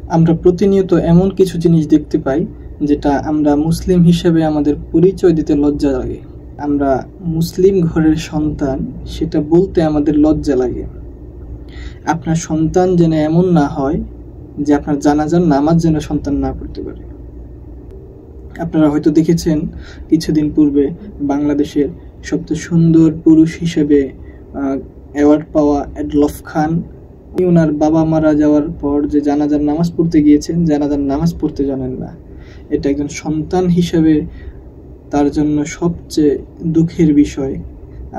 আমরা প্রতিনিয়ত এমন কিছু জিনিস দেখতে পাই যেটা আমরা মুসলিম হিসেবে আমাদের পরিচয় দিতে লজ্জা লাগে। আমরা মুসলিম ঘরের সন্তান, সেটা বলতে আমাদের লজ্জা লাগে। আপনার সন্তান যেন এমন না হয় যে আপনার জানাজার নামাজ যেন সন্তান না পড়তে পারে। আপনারা হয়তো দেখেছেন কিছুদিন পূর্বে বাংলাদেশের সবচেয়ে সুন্দর পুরুষ হিসেবে অ্যাওয়ার্ড পাওয়া এডলফ খান, ওনার বাবা মারা যাওয়ার পর যে জানাজার নামাজ পড়তে গিয়েছেন, জানাজার নামাজ পড়তে জানেন না। এটা একজন সন্তান হিসেবে তার জন্য সবচেয়ে দুঃখের বিষয়।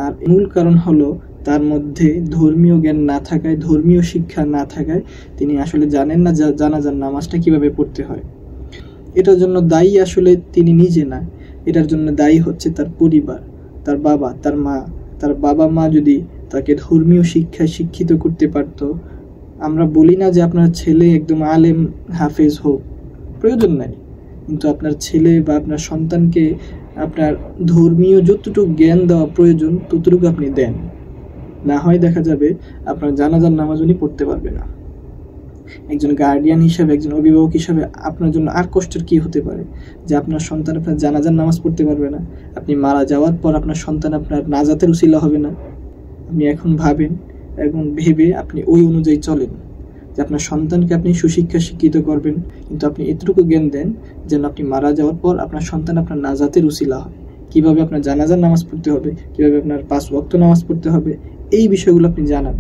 আর মূল কারণ হলো তার মধ্যে ধর্মীয় জ্ঞান না থাকায়, ধর্মীয় শিক্ষা না থাকায় তিনি আসলে জানেন না জানাজার নামাজটা কিভাবে পড়তে হয়। এটার জন্য দায়ী আসলে তিনি নিজে না, এটার জন্য দায়ী হচ্ছে তার পরিবার, তার বাবা, তার মা। তার বাবা মা যদি তাকে ধর্মীয় শিক্ষায় শিক্ষিত করতে পারত। আমরা বলি না যে আপনার ছেলে একদম আলেম হাফেজ হোক, প্রয়োজন নাই, কিন্তু আপনার ছেলে বা আপনার সন্তানকে আপনার ধর্মীয় যতটুকু জ্ঞান দেওয়া প্রয়োজন ততটুকু আপনি দেন। না হয় দেখা যাবে আপনার জানাজার নামাজ উনি পড়তে পারবে না। একজন গার্ডিয়ান হিসাবে, একজন অভিভাবক হিসাবে আপনার জন্য আর কষ্টের কি হতে পারে যে আপনার সন্তান আপনার জানাজার নামাজ পড়তে পারবে না, আপনি মারা যাওয়ার পর আপনার সন্তান আপনার নাজাতের উসিলা হবে না। আপনি এখন ভাবেন, এখন ভেবে আপনি ওই অনুযায়ী চলেন যে আপনার সন্তানকে আপনি সুশিক্ষা শিক্ষিত করবেন, কিন্তু আপনি এতটুকু জ্ঞান দেন যেন আপনি মারা যাওয়ার পর আপনার সন্তান আপনার নাজাতের উসিলা হয়। কিভাবে আপনার জানাজার নামাজ পড়তে হবে, কিভাবে আপনার 5 ওয়াক্ত নামাজ পড়তে হবে, এই বিষয়গুলো আপনি জানান।